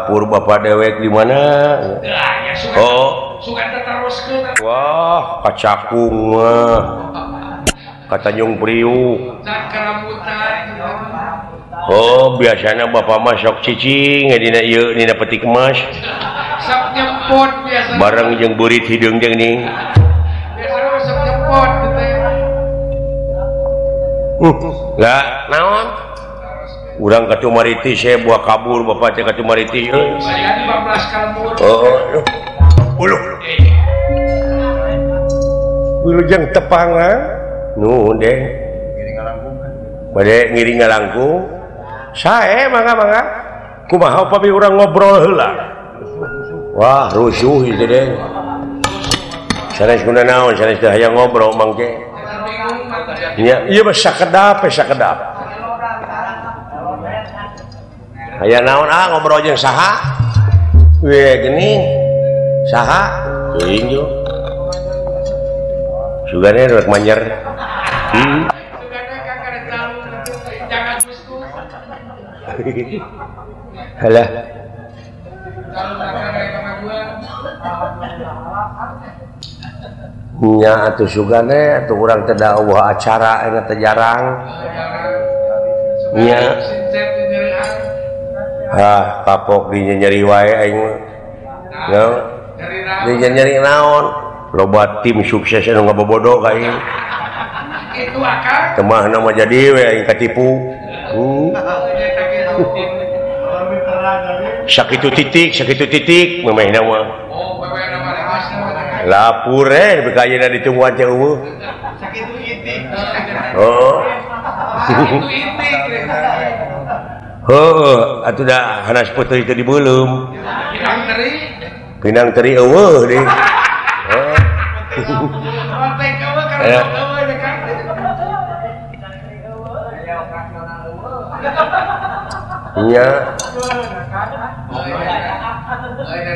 dapur Bapak dewek di mana? Oh, wah kacakung mah kata Tanjung Priuk. Oh biasanya Bapak mah sok cicing dina ieu dina peti kemas sok nyempot biasa bareng jeung beurit hideung jeung ning biasanya sok nyempot lah naon urang ka Tumariti saya buah kabur Bapak teh ka Tumariti saya 15 kalmur uluh wilujeng tepang nu deh bade ngiring ngalangkung sae mangga kumaha upami urang ngobrol heula wah rusuh ieu deh sanes guna naon sanes teh hayang ngobrol mangke nya ieu mah sakedap aya naon ngobrol jeung saha we geuning saha teuing yo sugane rek manyer halah nya atuh sugane atuh urang teh dakwah acara aya teh jarang nya kapok di nyeri wae aing nya di nyeri naon loba tim sukses anu ngabobodo ka ieu itu akang teu mah mah jadi we aing katipu sakitu titik memehna mah lapure bekayeuna ditungguan teh eueuh sakitu itik oh heuh atuh da hanas putri teh dibeulem pinang teri eueuh deui nya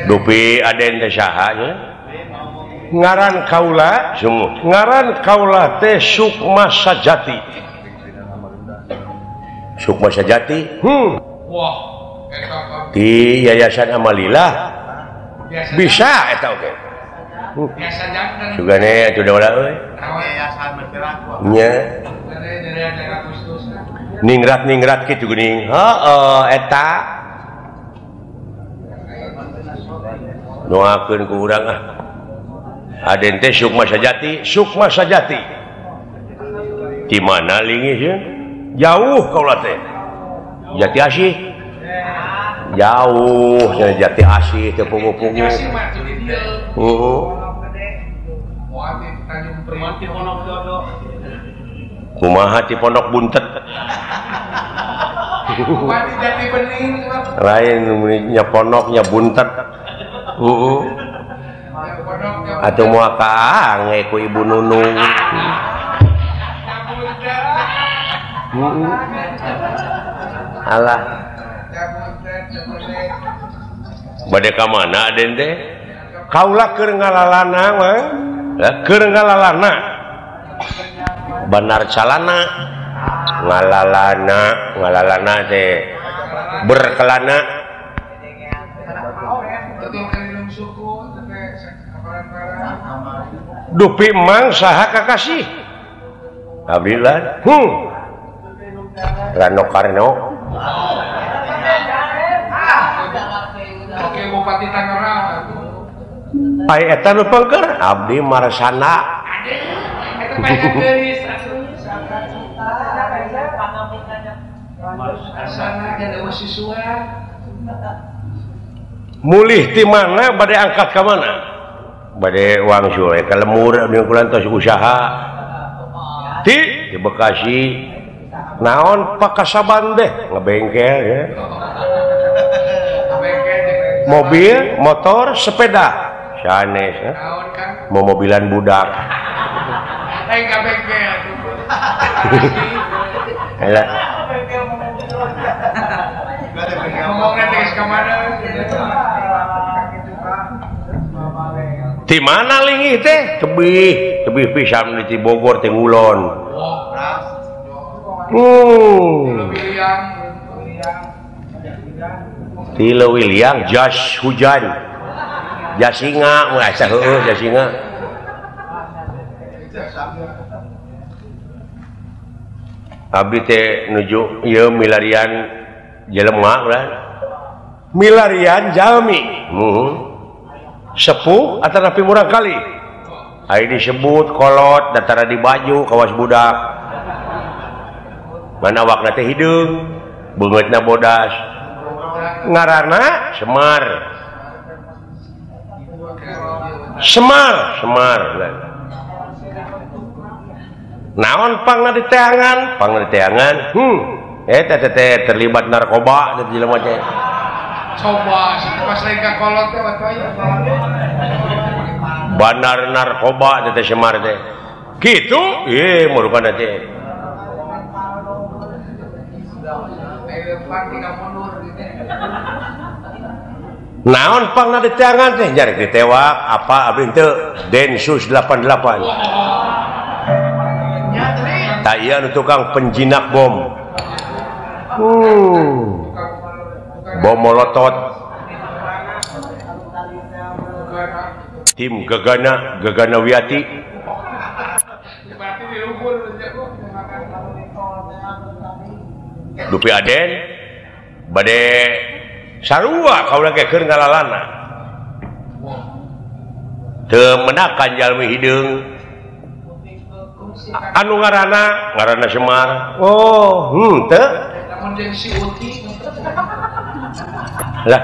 dupi aden teh saha nya ngaran kaula sungguh ngaran kaula teh Sukma Sajati wah di Yayasan Amalillah bisa eta oge biasa jangan sugane atuh daula euy yayasan bergerak nya ningrat kitu geuning heeh eta doakeun ku urang aden teh Sukma Sajati di mana linggih ya jauh kaula teh Jati Asih jauh Jati Asih teh pungu-pungu kumaha ti Pondok Buntet lain nya pondok nya buntet atuh moal kaange ku Ibu Nunung alah bade ka mana aden teh kaula keur ngalalana mah keur ngalalana Bandar Calana ngalalana teh berkelana dupi mang saha kakasih abdilah Rano Karno oke Bupati Tangerang ai eta nu pangker Abdi Marsana eta payah geulis asana jadi mahasiswa mulih ti mana bade angkat ka mana bade wangsul ka lemur dingkulan tos usaha ti Bekasi naon pakasaban deh ngebengkel ya mobil motor sepeda sanes ya mau mobilan budak lain ka bengkel Alah ngomong nanti ke mana di mana linggih teh tebih pisan di Bogor teh ngulon Ti Leuwiliang jas hujan. Jas singa mulai heueuh jas singa. Abdi teh nuju ieu milarian jelema urang. Milarian jalmi. Sepuh atau napi murang kali. Ai disebut kolot datara di baju kawas budak. Mana awakna teh hideung, beungeutna bodas. Ngaranna Semar. Semar. Naon pangna diteangan? Eta teh terlibat narkoba di jelema teh. Coba pas lain ka kolot teh Bandar narkoba teh Semar teh. Kitu? Murukana teh. Naon pangna diteangan teh jari ditewak apa abdi teu Densus 88. Tak iya nu tukang penjinak bom. Bom molotov. Tim Gegana Wiyati. Dupi Aden bade sarua kaula ge keur ngalalana. Teu menakan jalmi hideung. Anu ngaranna Semar. Teu. Lamun jeung si Uti. Lah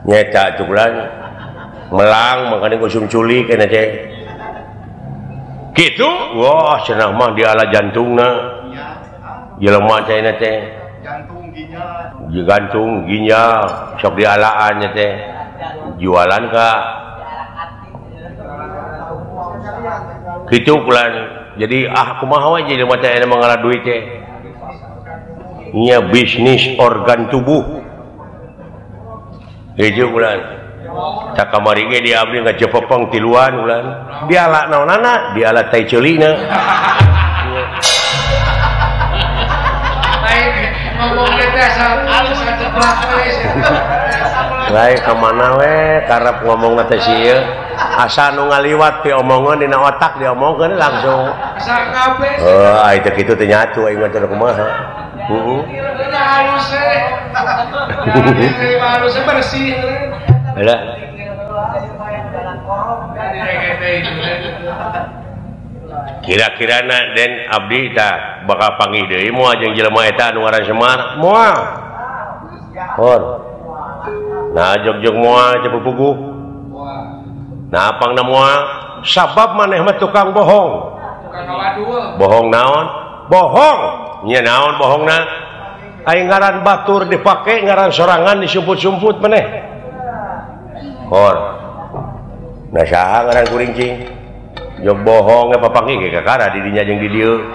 nyeca cukulan melang makanya kusum culik kena teh. Kitu? Wah, cenah mah diala jantungna. Jelema teh teh. Jantung ginjal sok dialaan nya teh. Jualan ka. Kitu kulan. Jadi kumaha wae jelema teh mangala duit teh. Nya bisnis organ tubuh. Hijau bulan, tak kamari ge dia abdi ngacepepeng tiluan bulan. Diala naonana, diala tai ceulina. Lain ngomong teh asal ceplak we. Lain ka mana we, karep ngomongna teh sieu. Asa nu ngaliwat pi omongan dina otak diomongkeun langsung. Asal kabeh. Ai teh kitu teh nyatu aing mah teh kumaha. Halus halus bersih. Ada. Kira-kira Den abdi tak bakal panggil deui moal jeung jelema eta anu ngaran Semar. Moal. Hor. Nah jog-jog moal cepet puguh. Nah pangna moal sabab maneh mah tukang bohong. Tukang ngawaduh. Bohong naon? Bohong. Nya naon bohongna? Ai ngaran batur dipake ngaran sorangan disumput-sumput maneh. Hor. Nah saha ngaran kuring cing? Jog bohong ge papanggih ge kakara di dinya jeung di dieu.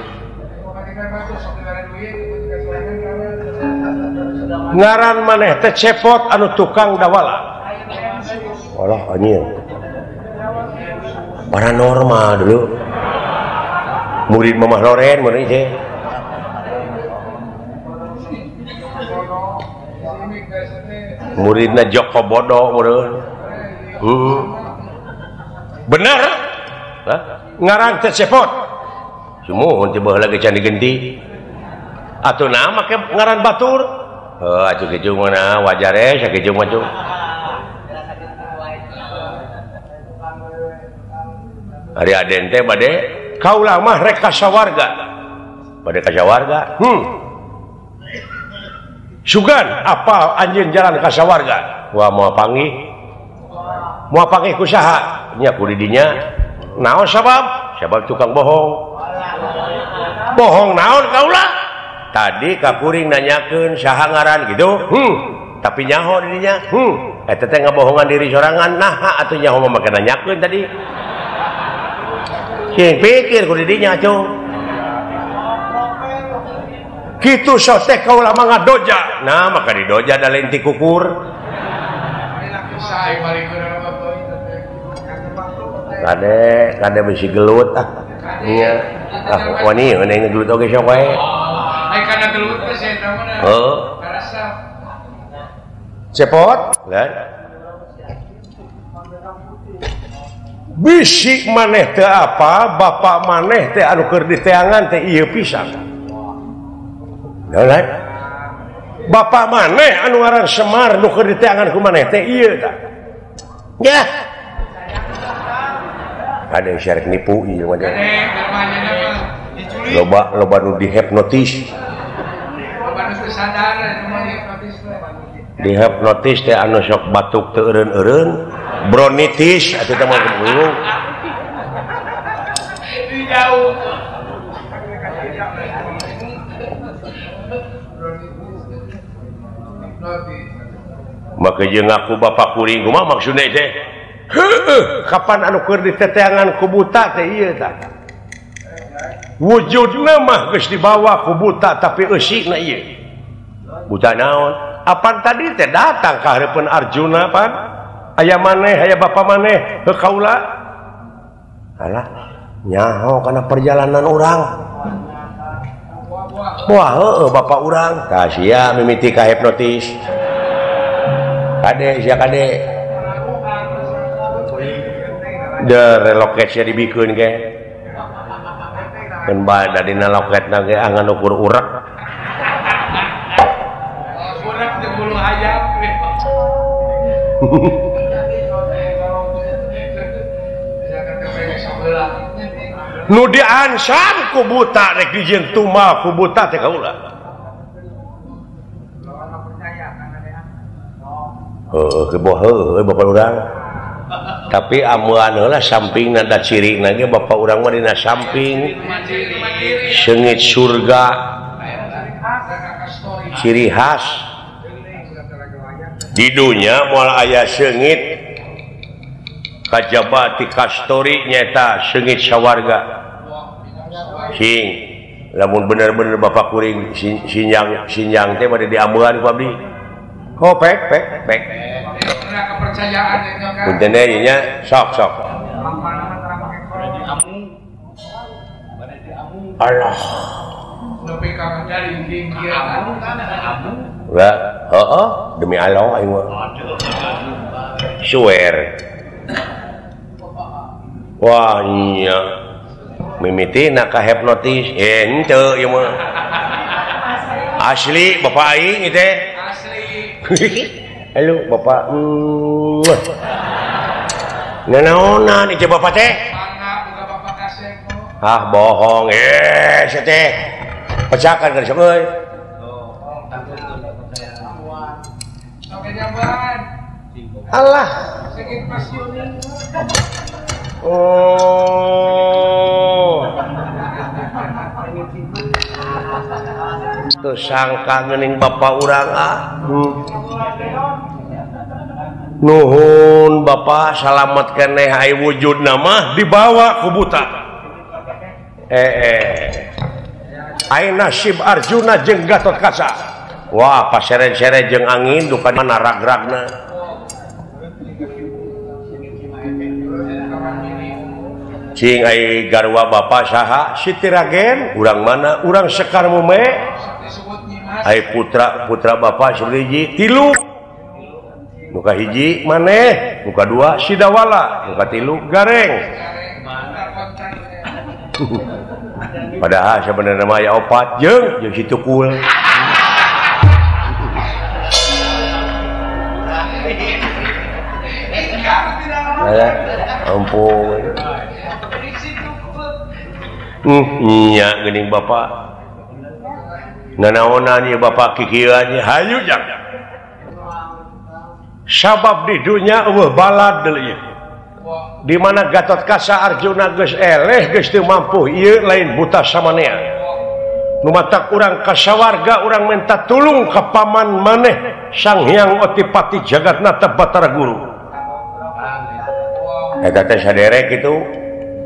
Ngaran maneh teh cepot anu tukang dawala. Walah anjing. Paranormal dulu. Murid Mamah Loren mun ieu. Muridna Joko Bodo meureun. Bener? Hah? Ngaran teh cepot. Sumuhun teh baheula ge can digenti. Atuh naon make ngaran batur? Atuh kitu mah wajar sakitu mah tuh. Ari Aden teh bade kaula mah rek kasawarga. Bade kasawarga. Sugan apa anjeun jalan kasawarga? Wah moal panggih. Moal panggih ku saha? Nya ku di dinya. Naon sabab? Sabab tukang bohong. Bohong naon kaula? Tadi ka kuring nanyakeun saha ngaran gitu. Tapi nyaho di dinya. Eta teh ngabohongan diri sorangan. Nah atuh nyaho mah make nanyakeun tadi. Sing pikir ku di dinya cung. Kitu sotek kaula mah ngadoja. Nah maka di doja da lain ti kukur. Kade bisi gelut nya. Wani ngegelut oge sok wae. Ai kana gelut teh saya eta mah. cepot bisik maneh teh apa bapak maneh teh anu keur diteangan teh ieu pisan bapak maneh anu ngaran Semar nu keur diteangan ku maneh teh ieu tah ya ada yang syarek nipu ieu mah loba nu dihipnotis dihipnotis teh anu sok batuk teu eureun-eureun bronitis atuh teh mah bingung jauh maka jeung aku bapak kuring kumaha maksudna teh heueuh kapan anu keur diteteangan ku buta teh ieu tah wujudna mah geus dibawa ku buta tapi eusina ieu buta naon apan tadi teh datang ka hareupeun Arjuna pan aya maneh aya bapa maneh heuh kaula alah nyaho kana perjalanan urang wah heueuh bapak urang tah sia mimiti ka hipnotis kade sia kade de reloketnya dibikeun ge keun bada dina loketna ge angan ukur urak urak teh bulu hayam nu diancam ku buta rek dijieun tumal ku buta teh kaula heueuh bapak urang tapi amuan heula sampingna da cirina ge bapak urang mah dina samping seungit surga ciri khas di dunya moal aya seungit kajaba ti kastori nyata seungit sawarga sing lamun bener-bener bapak kuring sinjang teh bade diambean ku abdi oh pek kepercayaan ya punten ieu nya sok Allah nepi ka dari dingkiran lah heeh demi Allah aing mah swear wah iya mimitina ka hipnotis henteu ieu mah asli bapak aing teh asli halo bapak nanaonan ieu bapak teh buka bapak kasep ah bohong sia teh pecahkan geus euy Allah oh tuh sangka geuning bapak urang nuhun bapak salamet keneh ai wujudna mah dibawa ku buta ai nasib Arjuna jeung Gatotkaca wah pasere-sere jeung angin duka mana rag-ragna cing ai garwa bapak saha Siti Ragen urang mana urang Sekar Mume ai putra bapak sabiji tilu muka hiji maneh muka dua Sidawala muka tilu Gareng padahal sebenarnya mah aya opat jeung si Tukul ampun nya geuning bapak nanaonan ieu bapak kikieuan hayu jang sabab di dunia eueuh balad deui di mana Gatotkaca Arjuna geus eleh geus teu mampu ieu lain buta samanea nu matak urang ka sawarga urang minta tulung ka paman maneh Sang Hyang Otipati Jagatnata Batara Guru eta teh saderek kitu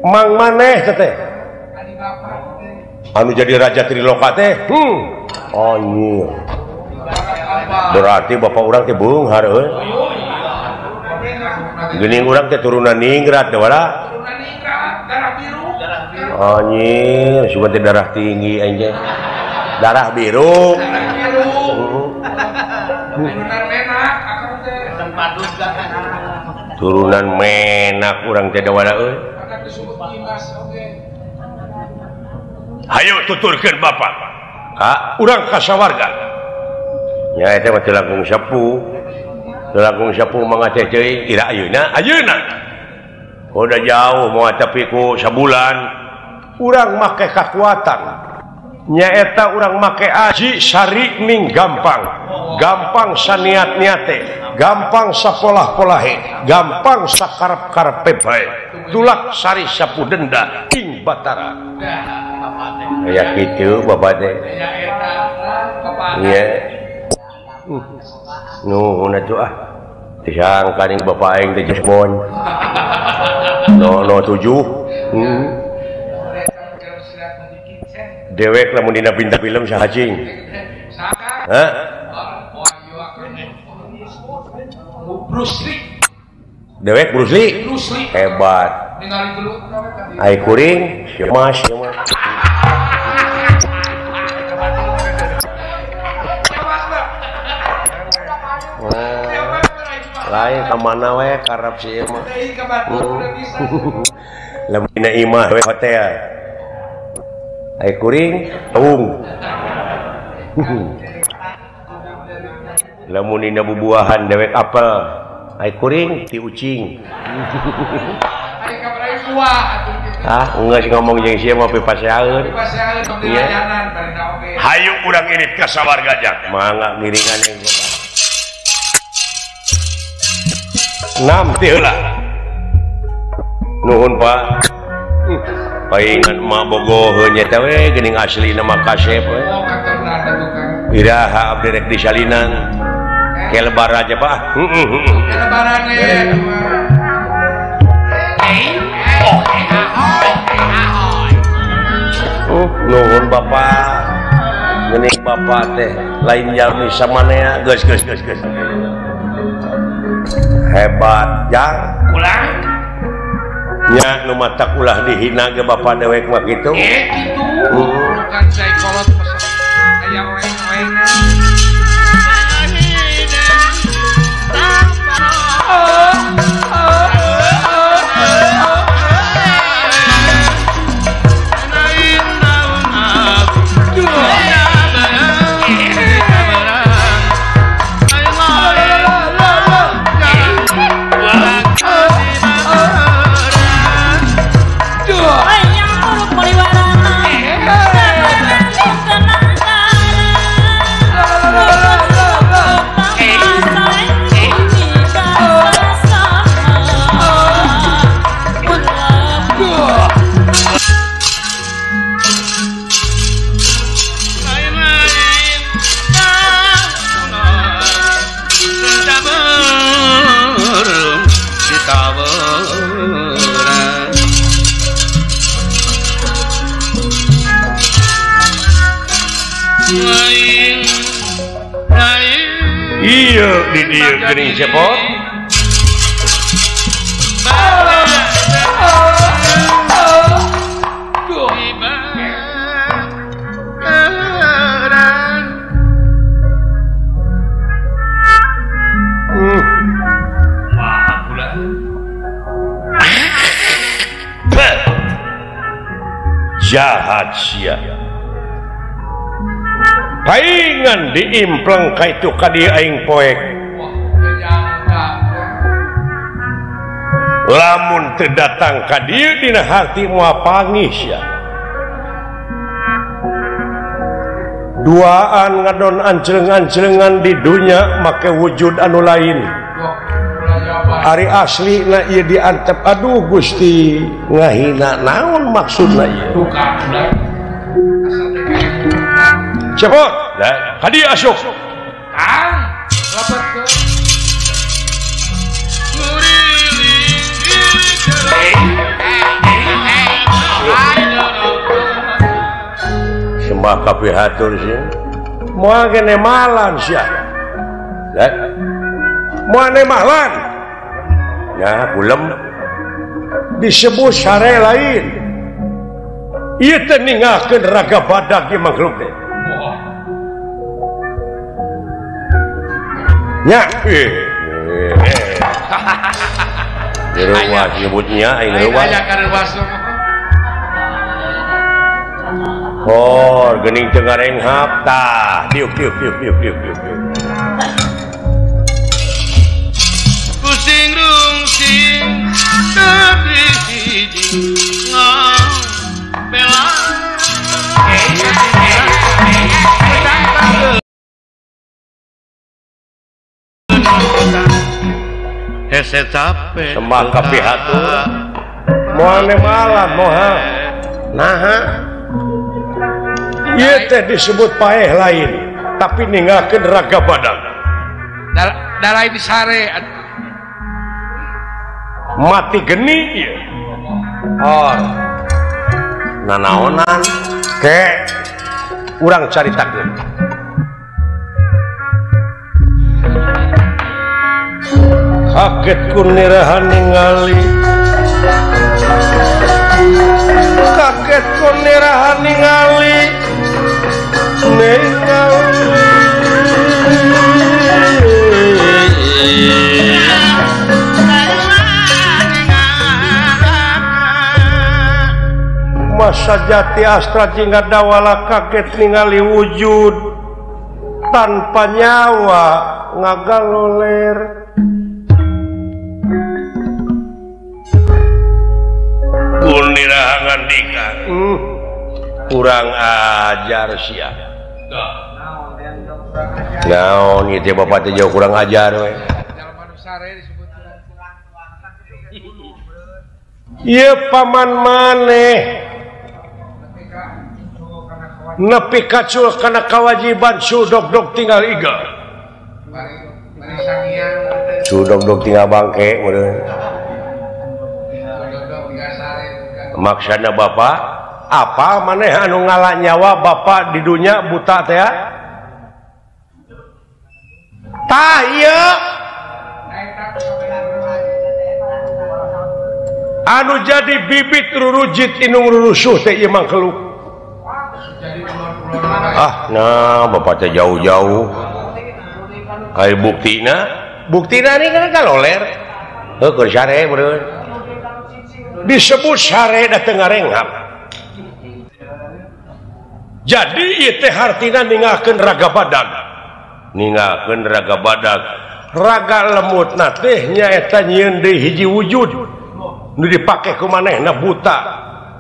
mang maneh teh anu jadi raja Triloka teh anjir berarti bapak urang teh beunghar euy geuning urang teh turunan ningrat teh wala turunan ningrat darah biru anjir sugan teh darah tinggi anjing darah biru turunan menak turunan menak urang teh dawala euy. Hayu tuturkeun Bapak. Urang kasawarga. Nya eta mah teu langkung sapu. Teu langkung sapu mangga teh teuing ira ayeuna. Udah jauh mau tapi ku sabulan urang make kakuatan nyaeta urang make aji sari ning gampang saniat-niate gampang sapolah-polahe gampang sakarep-karepe bae tulak sari sapu denda ing batara aya kitu Bapak teh nya nuhun atuh disangka ning Bapak aing teh jesmon no 7 dewek lamun dina bintang film sahajing hah dewek Bruce Lee hebat ai kuring mas lain kemana we karep si mah lamun dina imah we hotel ai kuring tung lamun dina bubuahan dewek apel ai kuring ti ucing geus ngomong jeung sia mah pipaseaeun hayu urang irit ka sawarga jak mangga ngiringan yang nam ti heula nuhun Pak paingan emak bogoheun nya teh we geuning aslina mah kasep we iraha abdi rek disalinan ke lebar aja Pak lebaran nuhun Bapak geuning Bapak teh lain jalmi samanea geus hebat jang ulang nya nu mata ulah dihina ge Bapak dewek mah kitu kitu bukan psikolog aya weng-wengan iya di dieu geuning cepot jahat sia paingan diimpleng ka itu ka dieu aing poek lamun teu datang ka dieu dina hati moal pangis ya duaan ngadon anceleng-ancelengan di dunya make wujud anu lain ari asli na ieu diantep aduh Gusti ngahina naon maksudna ieu cepot kadi asuk kang lapar ke sembah kapihatur sih moal kene malan sia moal ne malan ya kulem disebut sare lain ieu teh ninggalkeun raga badag ge makhluk teh nya Ruas nyebutnya ini ruas. Oh, gening teu ngarenghap tah. Diuk. Pusing rungsing tapi hiji ngabela. Hese capek sembah ka pihatur moane malam moha naha ieu teh disebut paeh lain tapi ninggalkeun raga badan dalai disare mati geni ieu oh nanaonan ke urang caritakeun kaget kunirahan ningali masa jati astra jingga dawala kaget ningali wujud tanpa nyawa ngagaloler kunirahan ngandika kurang ajar sia naon ieu teh bapak teh jauh kurang ajar we ieu paman maneh nepi kacul kana kawajiban sudog-dog tinggal iga sudog-dog tinggal bangke meureun maksana bapak apa maneh anu ngalah nyawa bapak di dunia buta teh tah ieu anu jadi bibit rurujit inung rurusuh teh ieu mah keluk nah bapak teh jauh-jauh kai buktina ini kan kaloler keur sare meureun disebut sare da teu ngarenghap jadi ieu teh hartina ninggalkeun raga badag raga lemutna teh nyaeta nyieun deui hiji wujud nu dipake ku manehna buta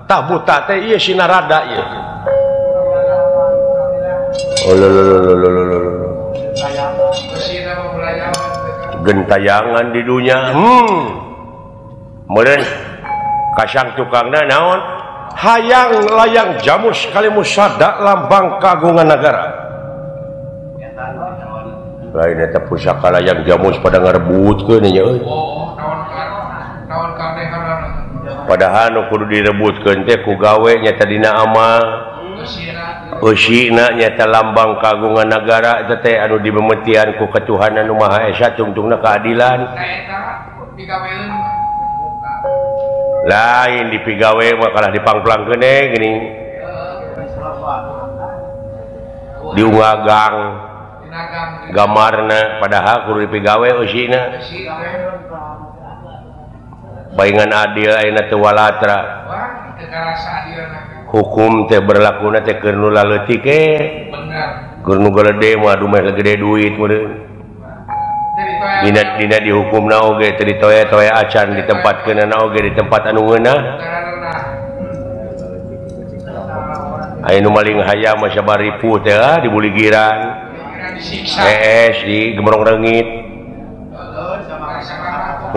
tah buta teh ieu sinarada ieu gentayangan di dunia meureun kasang tukangna naon hayang layang jamus kali musada lambang kagungan negara lain eta pusaka layang jamus pada ngarebutkeun nya euy padahal nu kudu direbutkeun teh ku gawe nya dina amal eusina nya lambang kagungan negara eta teh anu dimemetian ku Ketuhanan Nu Maha Esa tungtungna keadilan lain dipigawe makalah dipangplang kene gini diungagang gamarna padahal kudu dipigawe eusina baingan adil ayeuna teu walatra hukum teh berlakuna teh keur nu laleutik keur nu gede mah dumeh gede duit meureun dina dihukumna oge teu ditoe-toe acan ditempatkeunna oge di tempat anu ngeunah aya nu maling hayam mah sabari ripuh teh di buligiran di Gembrong Reungit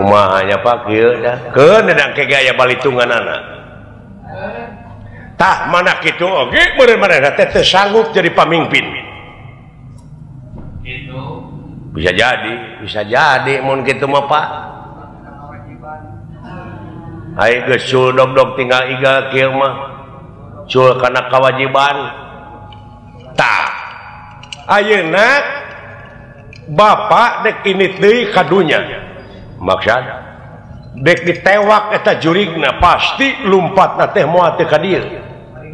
kumaha nya Pak kieu dah keun dedang ke aya balitunganana tah mana kitu oge meureun manehna teh teu sanggup jadi pamimpin bisa jadi mun kitu mah Pak ai geus cul dog-dog tinggal iga kieu mah cul kana kawajiban tah ayeuna bapak dek ini deui ka dunya maksud dek ditewak eta jurigna pasti lumpatna teh moal teu ka dieu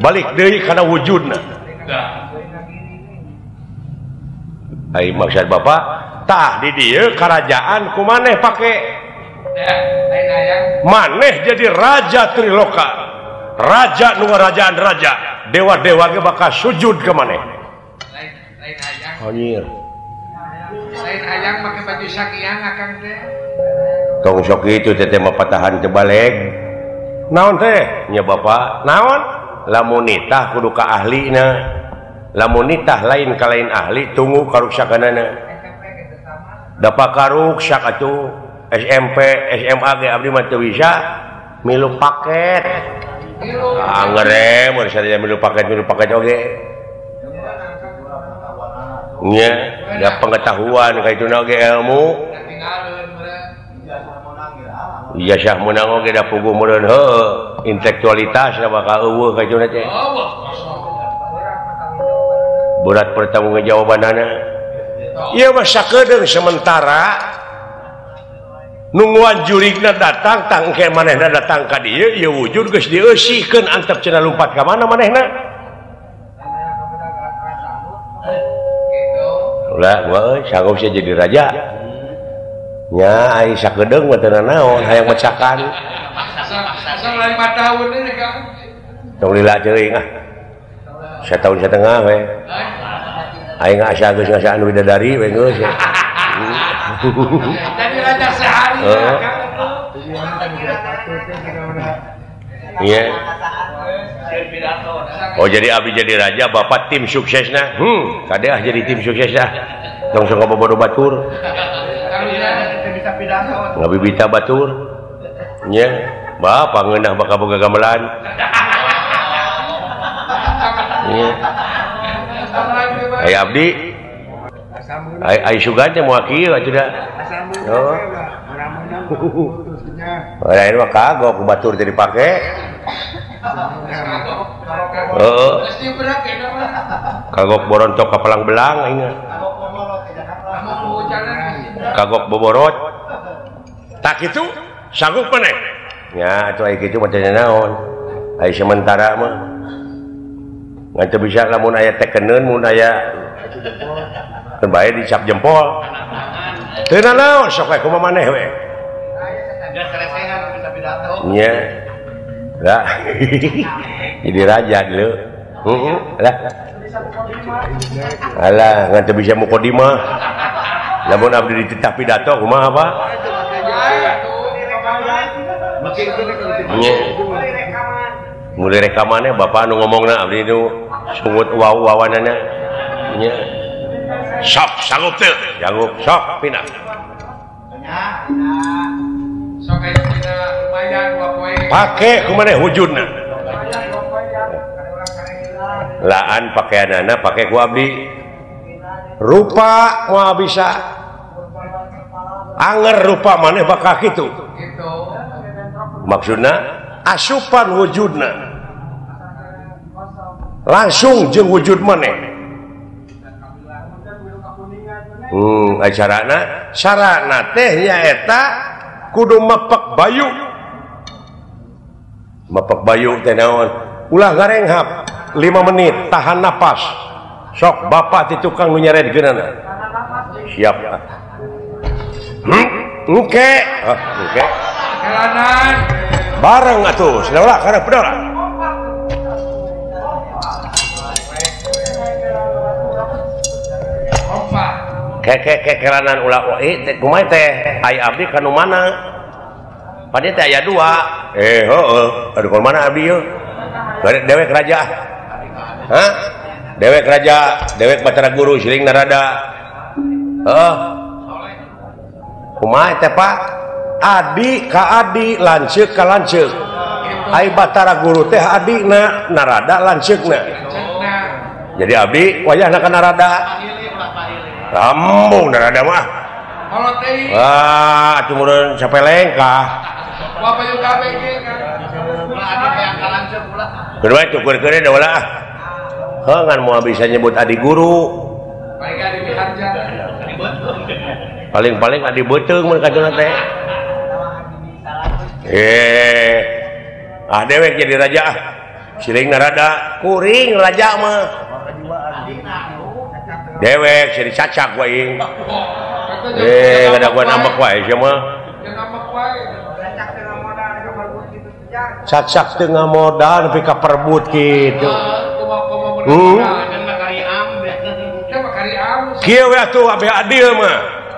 balik deui kana wujudna ai maksud bapak tah di dieu kerajaan kumaneh pake maneh jadi raja Triloka, raja nu ngarajaan raja, dewa-dewa ge bakal sujud ke maneh. Lain hayang. Anjir. Lain hayang make baju sakiang akang teh. Tong sok kitu teh mah patahan teu balik. Naon teh? Nya Bapak, naon? Lamun nitah kudu ka ahlina. Lamun nitah lain ka lain ahli tunggu karuksakanana. Da pakaruksak atuh SMP, SMA ge abdi mah teu bisa milu paket. Angere mun sadaya milu paket oge. Nya, da pengetahuan ka ituna oge ilmu. Iya syah menang oge da puguh meureun heueuh, intelektualitas da bakal eueuh ka ituna teh. Berat pertanggungjawabanana. Ieu mah sakedeung sementara nungguan jurigna datang tangke manehna datang ka dieu ieu wujud geus dieusikeun antep cenah lumpat ka mana manehna. Ulah gua euy sanggup sia jadi raja. Nya ai sakedeung mah teu naon hayang mecakan. Asal lain 5 tahun ini Kang. Tong lila teuing ah. 1 tahun setengah we. Aing asa geus ngasaan widadari we geus. Jadi raja sehari ya Kang. Iya. Oh jadi abdi jadi raja bapak tim suksesna. Kadeh jadi tim suksesna. Tong sok bobodo batur. Ngabibita batur nya bapak ngeunah bakal boga gamelan nya aya abdi ai sugan teh moal kieu atuh da oh lain mah kagok batur teh dipake heeh kagok borontok ka pelang belang aing kagok boborot tak itu sanggup maneh nya atuh aya kitu mah teh naon aya sementara mah ngan teu bisa lamun aya tekeneun mun aya teu bae dicap jempol teu naon sok we kumaha maneh we nya lah jadi raja dulu lah alah ngan teu bisa mukodimah lamun abdi dititah pidato kumaha Pak? Mulai rekamannya bapak anu ngomongna abdi nu sungut wawanana nya sok sanggup teu sanggup sok pindah sok aya dina lumayan 2 poe pake kumaneh wujudna laan pakaianana pake ku abdi rupa moal bisa anger rupa maneh bakal kitu maksudna asupan wujudna langsung jeung wujud maneh carana teh nyaeta kudu mepek bayu teh naon ulah ngarenghap 5 menit tahan napas sok bapak ti tukang nu nyaredkeunana siap engke kelanan bareng atuh saudara karep pedora kelanan ulah kumaha teh ai abdi ka nu mana pade teh aya 2 heueuh aduh ka mana abdi yeuh dewek raja hah dewek raja dewek Batara Guru siring narada kumaha teh Pak adi ka adi lanceuk ka lanceuk ai Batara Guru teh adina narada lanceukna jadi abdi wayahna ka narada rambung narada mah wah atuh meureun capeleng kah bapak yuk kabeh ge kan adi yang ka lanceuk ulah kedua cukur-cukur da ulah ngan mau bisa nyebut adi guru paling adi beteung mun kaduna teh dewek jadi raja siring narada kuring raja mah dewek jadi cacak wae ngada gua nambek wae sia mah cacak tengah modal tapi perebut gitu kieu atuh abi adil mah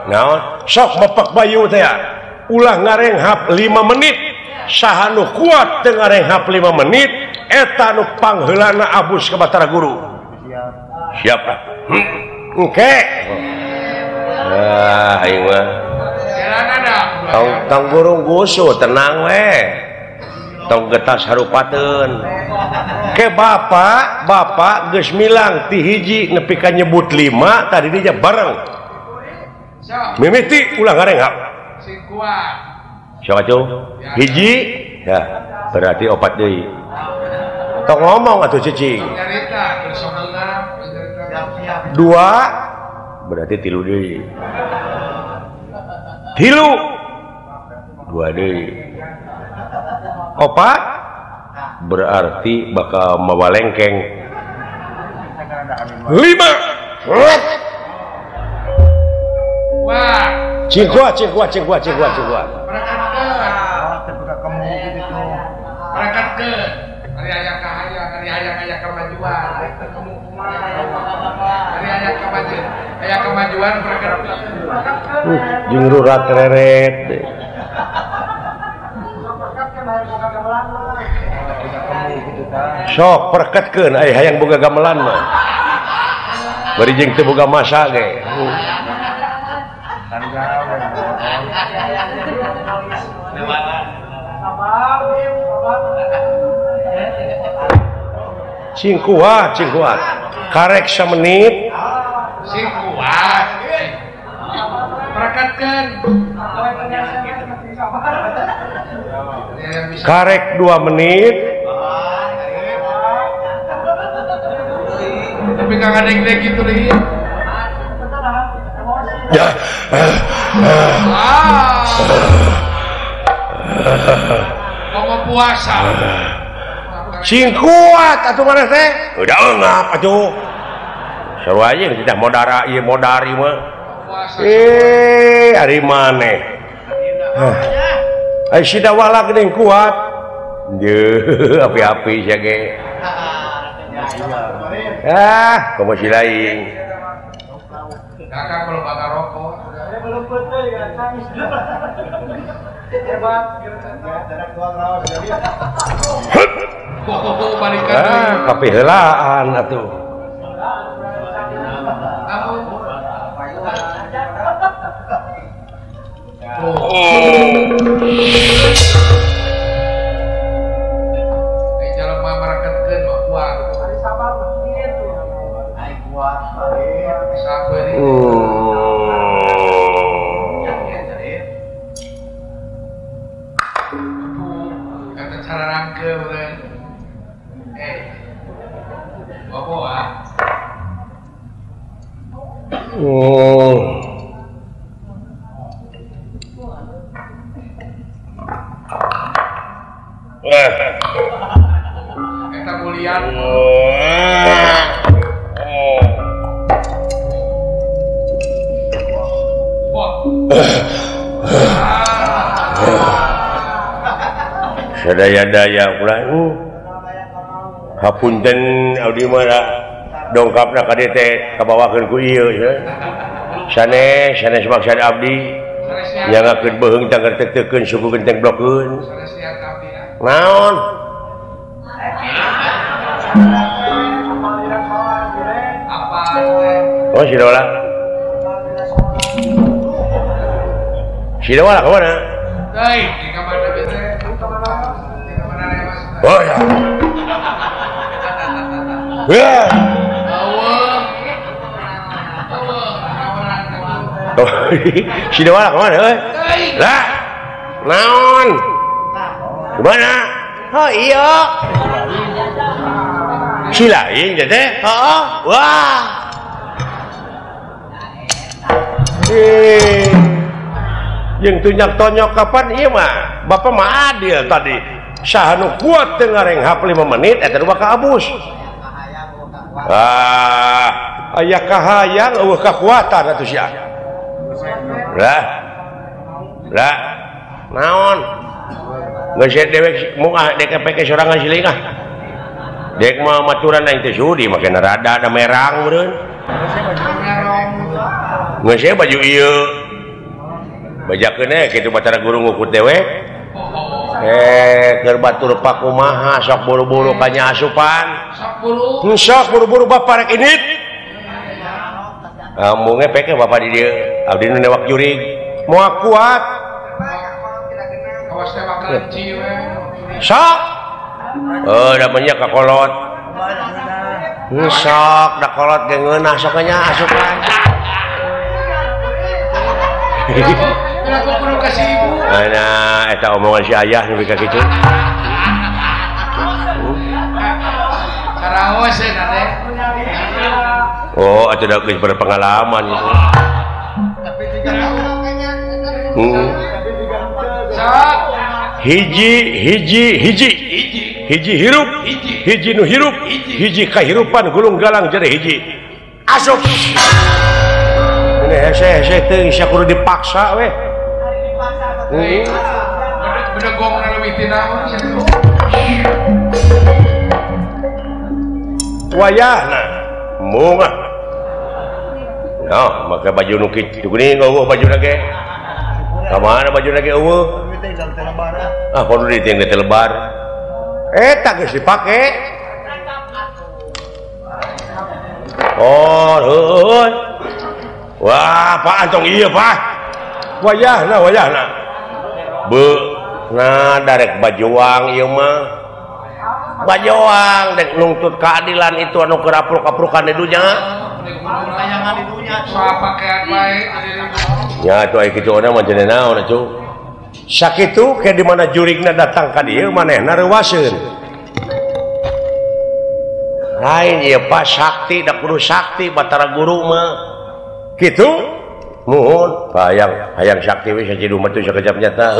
naon sok bapak bayu teh ulah ngarenghap 5 menit saha nu kuat teu ngarenghap 5 menit eta nu pangheulana abus ka Batara Guru siap engke aing mah tong guru gusu tenang we tong getas harupateun ke bapak geus milang ti hiji nepi ka nyebut 5 tadi dia bareng mimiti ulah ngarenghap sing kuat siapa tuh hiji ya berarti 4 deui tong ngomong atuh cicing 2 berarti 3 deui 2 deui 4 berarti bakal mawalengkeng 5 wah cingkuat berakatkeun ari aya kahayang ari aya kemajuan aya kemajuan berakatkeun jeung rurat reret sok perkatkeun aya hayang boga gamelan mah bari jeung teu boga masa ge cingkuat karek 1 menit cingkuat perkatkeun karek 2 menit tapi kang adek-adek gitu deh ya mau puasa sing kuat atuh mana teh udah ngap atuh seru aja tidak modara ieu modari mah ari maneh ai sida wala geuning kuat ye api-api sia ge komo si lain kakak kalau bakar rokok belum betul ya nangis hebat kape heulaan atuh Eta mulian sadaya-daya ulah hapunten abdi mah dongkapna ka dieu teh kabawakeun ku ieu sanes maksud abdi nyangakeun beuheung tangger teukeun suku genteng blokeun naon oh si Dawala kemana? Di kamar oh ya si Dawala kemana? Lah naon gimana? Oh iya si lain jadi? Wah yang tunyak tonyok kapan iya mah bapak mah adil tadi saha nu kuat teu ngarenghap 5 menit eta bakal abus aya kahayang eueuh kakuatan atuh sia lah naon Ngeus dewek moal dek pake sorangan siling ah. Dek mah maturan aing teh sudi make rada ada merang meureun. Ngeus baju ieu. Bajakeun kitu batara guru ngukut dewek. Keur batur pakumaha sok buru-buru ka nya asupan. Sok buru-buru bapak rek init. Amunge peke bapak di dieu. Abdi nu newak jurig. Moal kuat. Awas teh bakal ci we. Sok. Da banyak ka kolot. Sok da kolot ge ngeunah sok nya asupan. Aku kudu kasih ibu. Nah, eta omongan si ayah nu ka kitu. Karaos eta teh. Oh, atuh da geus berpengalaman itu. Hiji hirup, hiji nu hirup, hiji kahirupan gulung galang jadi hiji. Asup. Ini hese teh sia kudu dipaksa we. Bedegong leuwih ti naon sia. Wayahna moga. Nah, maka baju nu kitu geuning eueuh bajuna ge. Ka mana bajuna ge eueuh? Ah, kudu diting teh lebar. Eta geus dipake. Oh, heuh. Wah, Pak Antong iya, Pak. Wayahna. Nah, darek bajuang ieu mah. Bajuang dek nuntut keadilan itu anu kerapruk-kaprukan di dunya. Tayangan di dunya soal pakaian bae. Ya, atuh aya kitu ona mah cenah naon atuh. Sakitu ke di mana jurigna datang ka dieu manehna reuwaseun. Lain ieu Pak sakti da kudu sakti batara guru mah. Kitu nuhun hayang sakti we sajidu mah teh sakejap nyata.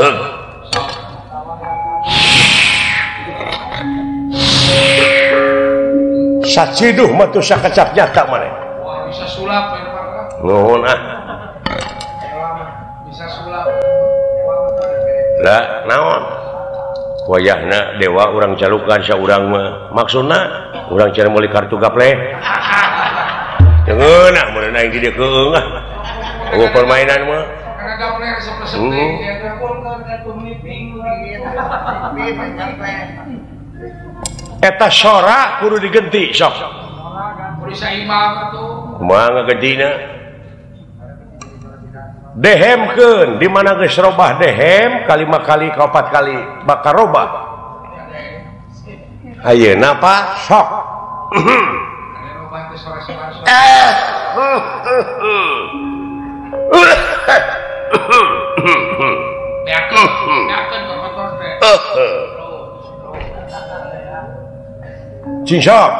Saciduh mah teh sakejap nyata maneh. Wah, bisa sulap we mah. Nuhun ah. Bisa sulap. Lah naon? Wayahna dewa urang calukan saurang mah. Maksudna urang cara meuli kartu gaple. Ngeunah mun aing di dieu keung ah. Oh permainan mah. Karena gaple resep-resep eta sora kudu digenti sok. Kudu saimam atuh. Kumaha ngagentina? Dehemkeun di mana geus robah dehem kalima kali ka 4 kali bakal robah. Ayeuna Pak sok. Cincok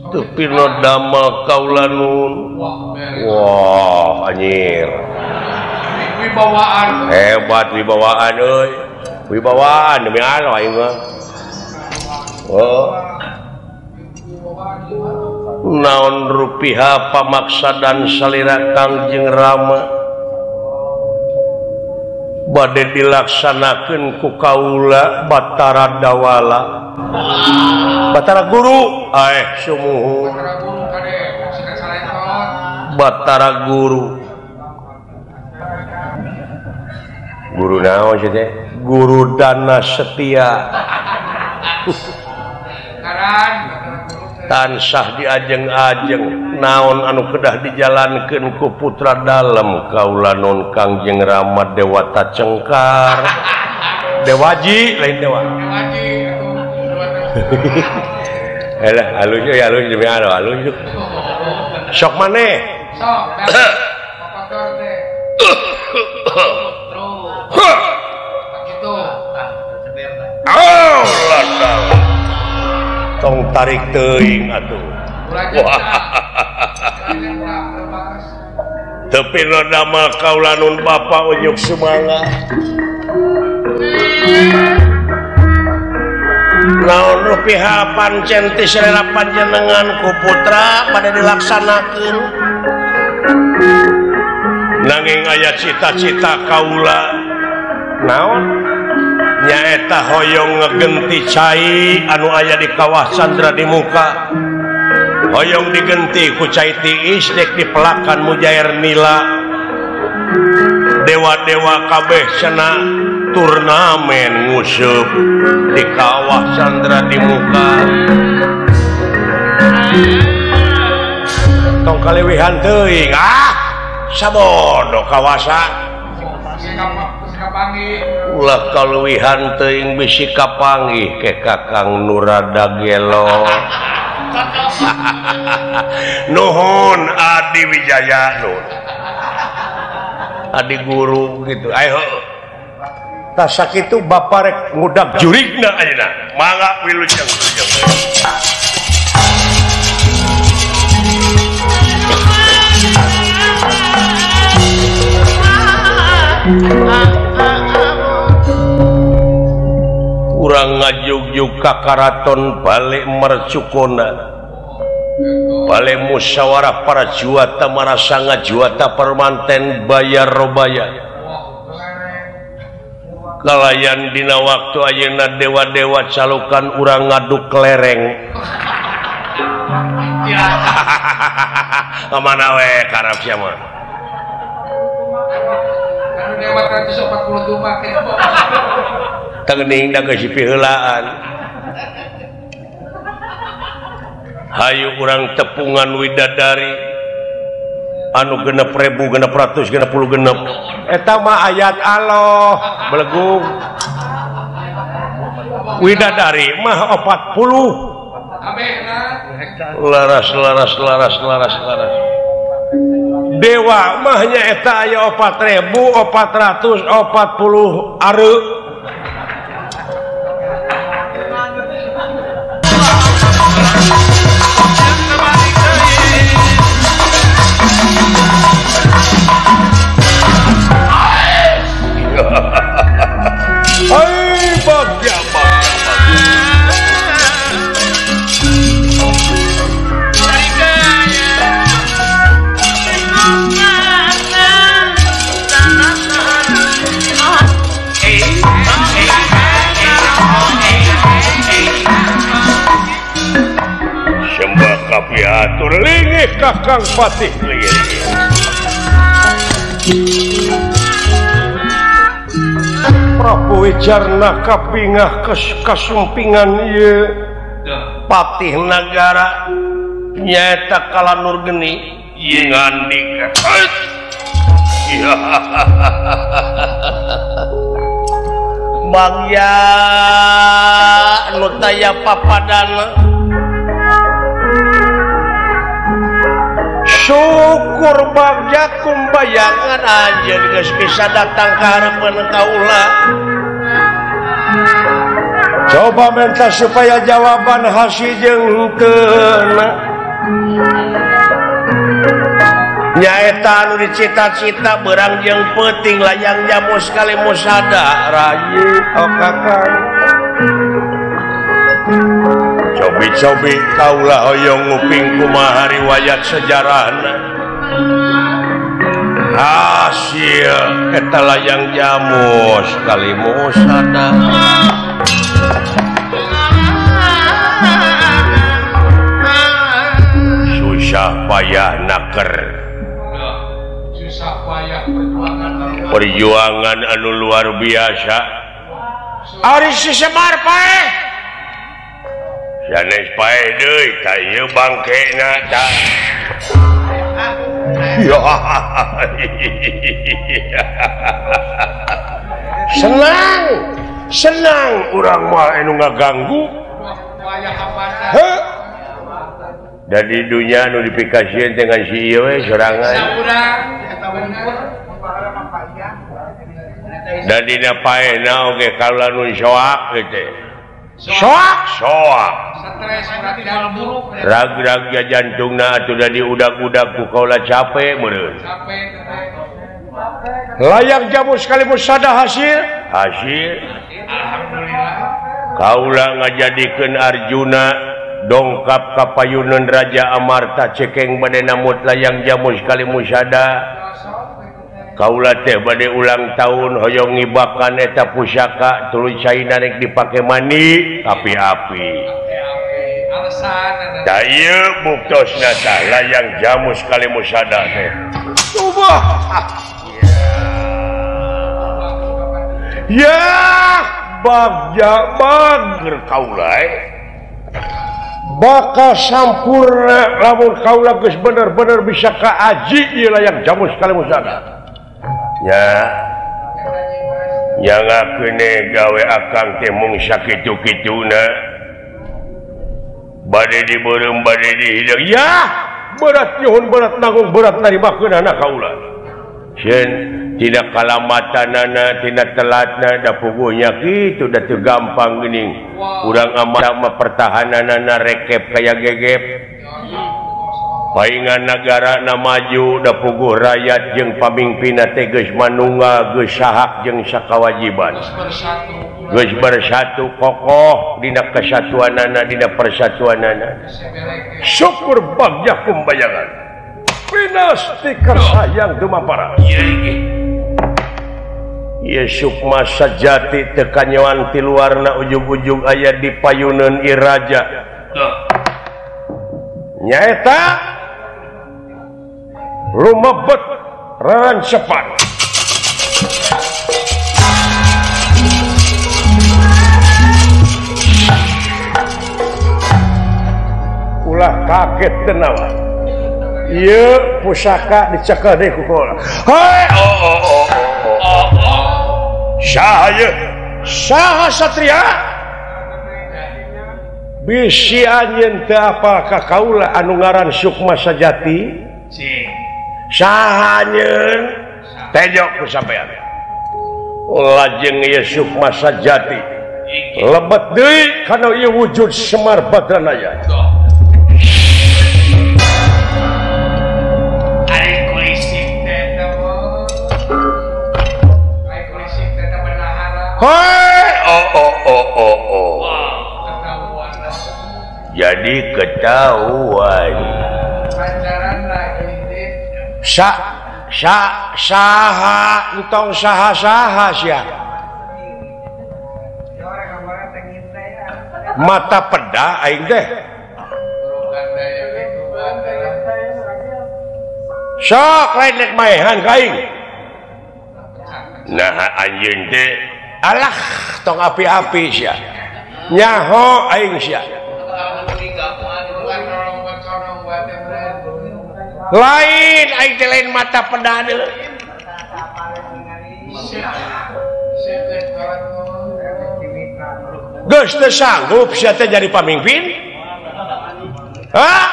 tepi no damel kaulanun. Wah anjir wibawaan hebat wibawaan euy wibawaan demi Allah aing mah. Oh naon rupiah pamaksa dan salira Kangjeng Rama bade dilaksanakeun ku kaula Batara Dawala Batara Guru sumuhun Batara Guru guru naon sih teh Guru Dana Setia tansah diajeng-ajeng naon anu kedah dijalankeun ku putra dalem kaula non Kangjeng Rama Dewata Cengkar Dewaji lain dewa elah halus ya halus demi Allah halus sok maneh sok kotor teh tong tarik teuing atuh. Tepi nama kaulanun Bapak Unyuk Sumangga. Naon rupiah pancen ti selera panjenengan ku putra pada dilaksanakeun. Nanging aya cita-cita kaula. Naon? nyaeta hoyong ngegenti cai anu aya di kawah Candra di muka hoyong digenti ku cai tiis dek dipelakan mujair nila dewa-dewa kabeh cenah turnamen ngusup di kawah Candra di muka tong kaliwihan teuing sabodo kawasa ulah kaluwihan teuing bisi kapanggih ke Kakang Nurada gelo nuhun Adi Wijaya nuhun Adi guru gitu ayo tah sakitu bapa rek ngudag jurigna ayeuna mangga wilujeng urang ngajugjug ka karaton balik mercukona balik musyawarah para juata marasa ngajuata permanten bayar robaya kalayan dina waktu ayeuna dewa-dewa calukan urang ngaduk kelereng kemana we karap siapa dewa 142 make teuning da geus piheulaan hayu urang tepungan widadari anu 6.000 600 eta mah ayat Allah belegung widadari mah 40 laras dewa mahnya eta aya 4.440 are atur lingih Kakang Patih lingih Prabu Wijarna kapingah kasumpingan ieu Patih Nagara nyaeta Kala Nurgeni ieu ngandika Bagya nu taya papadana syukur bagja kumbayangan aja geus bisa datang ka harapan kaula coba minta supaya jawaban hasijeng teuna nyaeta anu dicita-cita berang jeung peuting layang jamu sekali musada rayi Kakang cobi-cobi kaula hoyong nguping kumaha riwayat sejarahna hasil eta layang jamu sekali musada susah payah naker susah payah perjuangan anu luar biasa ari si Semar paeh sanes pae deui ka ieu bangkena tah. Senang urang mah anu ngaganggu. Heuh. Da di dunya anu dipikasieun dengan si ieu we sorangan. Da dina paena oge kaula nu soak teh. Soak rag-rag ya jantungna atuh da diudag-udag ku kaula capek meureun layang jamu sekali musada hasil alhamdulillah kaula ngajadikeun Arjuna dongkap ka payuneun Raja Amarta cekeng bade namut layang jamu sekali musada kaula teh bade ulang tahun hoyong ngibakan eta pusaka tuluy caina rek dipake mandi api-api. Da ieu buktosna tah layang jamus kali musada teh. Coba. Ya, bagja bager kaula bakal sampurna lamun kaula geus bener-bener bisa kaaji ieu layang jamus kali musada. Ya ngakene gawe akang teh mung sakitu-kituna bade dibeureum bade dihidang ya berat nyuhun berat nanggung berat narimakeun anak kaula sieun tidak kalamatanana tina telatna da puguhnya kitu da teu gampang geuning urang amat pertahananana rekep kaya gegep paingan negara na maju da puguh rakyat jeung pamimpinna teh geus manunggal geus sahak jeung sakawajiban geus bersatu kokoh dina kesatuanana dina persatuanana syukur bagja kumbayangan pinasti kasayang dumaparas ieu sukma sajati teu kanyoan ti luarna ujug-ujug aya di payuneun iraja nyaeta lumebet rarancepan ulah kaget tenawa ieu pusaka dicekel deui ku kaula hai saha ieu saha satria bisi anjeun teu apal ka kaula anu ngaran Sukma Sajati saha anjeun tejok ku sampean lajeng ieu Sukma Sajati lebet deui kana ieu wujud Semar Badranaya jadi ketahuan saha entong saha sia mata peda aing teh sok lain nek maehan ka aing nah anjeun teh alah tong api-api sia nyaho aing sia lain aing teh lain mata peda deuleu geus teu sanggup sia teh jadi pamimpin hah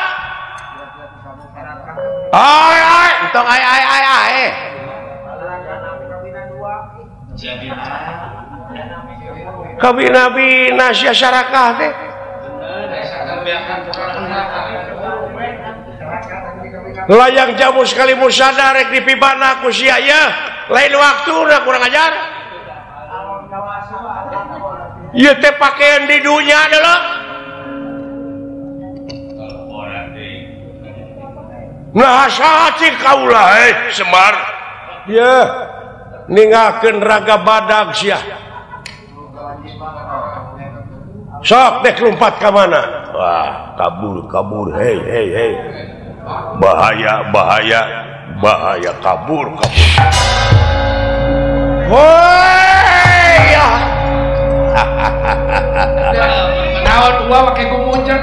ai entong ai kabina-bina sia syarakah teh layang jamu sekali musada rek dipibana ku sia ya lain waktuna kurang ajar ieu teh pakean di dunya adalah nah saha kaula Semar ya ningakeun raga badag sia sok dek lompat ka mana wah kabur hei bahaya kabur woi ya naon gua make gumuncen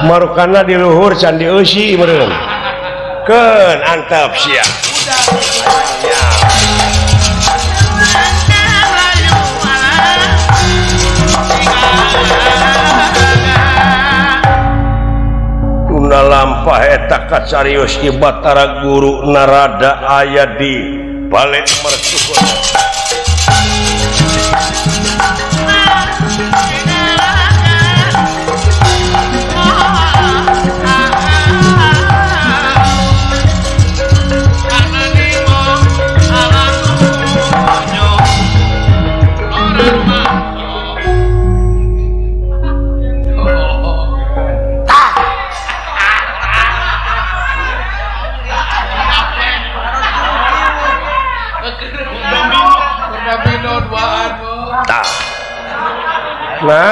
marukana di luhur candi eusi meureun keun antep sia tuna lampah eta kacarios di Batara Guru Narada aya di balik mercukeun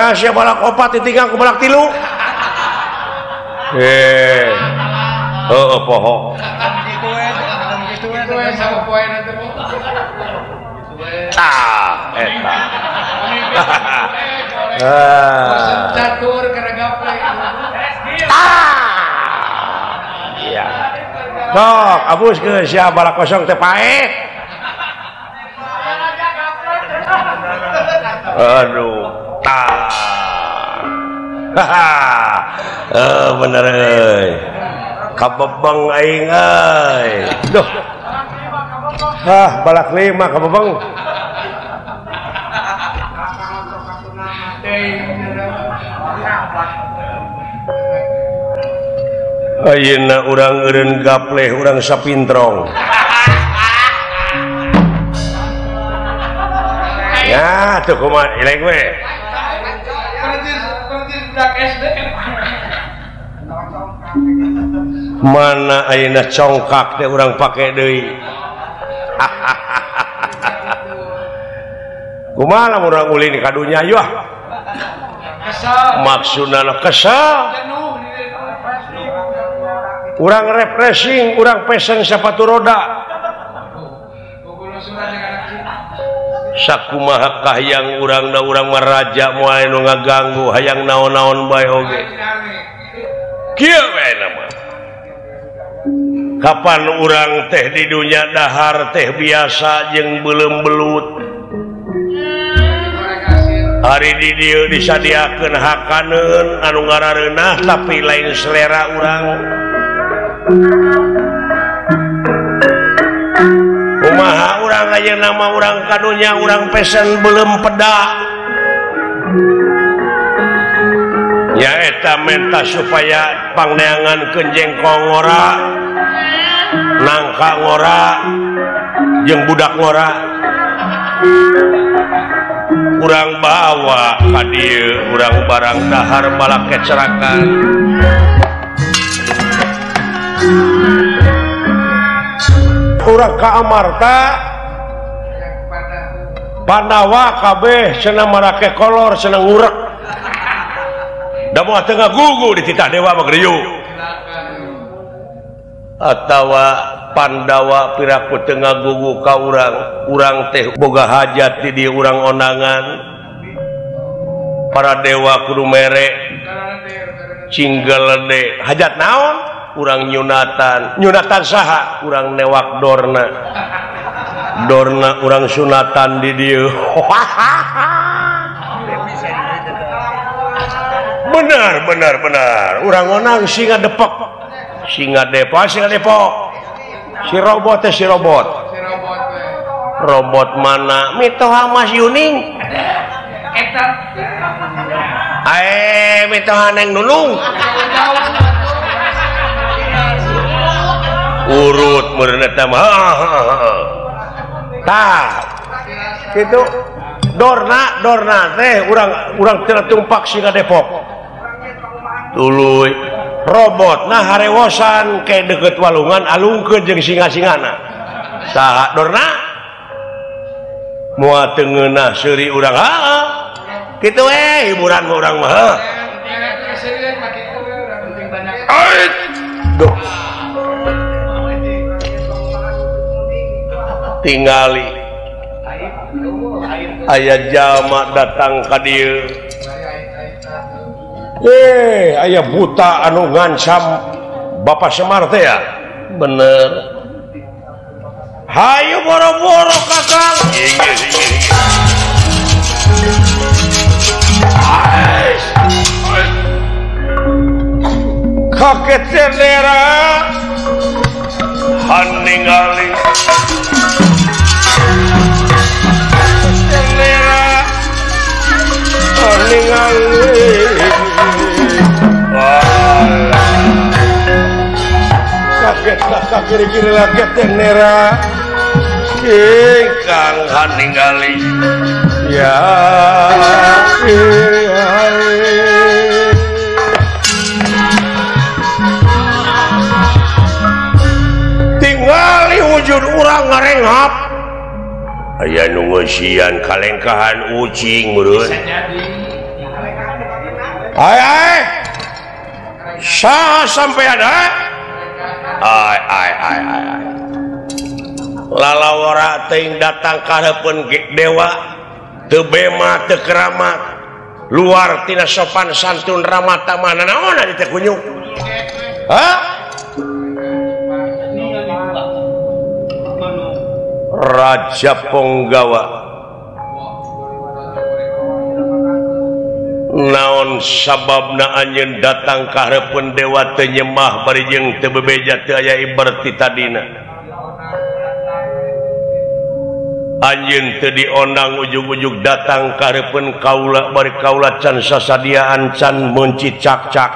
nah siapa balak opat ditinggal ku balak tilu poho eta catur karena gaple iya sok abus ke siapa balak kosong teh paeh aduh bener euy kabebeng aing euy duh balak 5 kabebeng ayeuna urang eureun gapleh urang sapintrong ya tuh kumaha ileng we mana ayeuna congkak teh urang pake deui kumaha lamun urang ulin ka dunya yeuh maksudna kesal urang refreshing urang pesen sepatu roda sakumaha kahyang urangna urang maraja moal nu ngaganggu hayang naon-naon bae oge kieu we nama kapan urang teh di dunya dahar teh biasa jeung beuleum belut hari di dieu disadiakeun hakaneun anu ngarareunah tapi lain selera urang kumaha urang ayeuna nama urang kadunya urang pesen beuleum peda nya eta menta supaya pangneangankeun jengkol ngora nangka ngora jeung budak ngora urang bawa ka dieu urang barang dahar balak kecerakan urang ka Amarta Pandawa kabeh cenah marake kolor cenah ngurek da moal teu ngagugu di titah dewa mah geriyu atawa Pandawa piraku teu ngagugu ka urang teh boga hajat di dieu urang onangan para dewa kudu mere cinggelede hajat naon urang nyunatan saha urang newak dorna urang sunatan di dieu benar urang onang singa depok si robot mana mitoha Mas Yuning mitoha Neng Nunung urut meureun eta mah tah kitu dorna teh urang cenah tumpak singa Depok tuluy robot nah harewosan ke deket walungan alungkeun jeung singa-singana saha dorna moal teu ngeunah seuri urang kitu hiburan urang mah duh tingali aya jalma datang ka dieu aya buta anu ngancam Bapak Semar teh ya bener hayu boro-boro kakang kaget sendera haningali kaget kiri-kiri kaget nera kang haningali ya tingali wujud urang ngarenghap aya nu ngeusian kalengkahan ucing meureun Ai sah sampean ai lalawara teuing datang ka hareupeun dewa teu bema teu keramat luar tina sopan santun ramah tamah naon ari teh kunyuk Raja Ponggawa naon sababna anjeun datang ka hareupeun dewa teu nyembah bari jeung teu bebeja teu aya ibarat ti tadina anjeun teu diondang ujug-ujug datang ka hareupeun kaula bari kaula can sasadiaan can mencicak-cak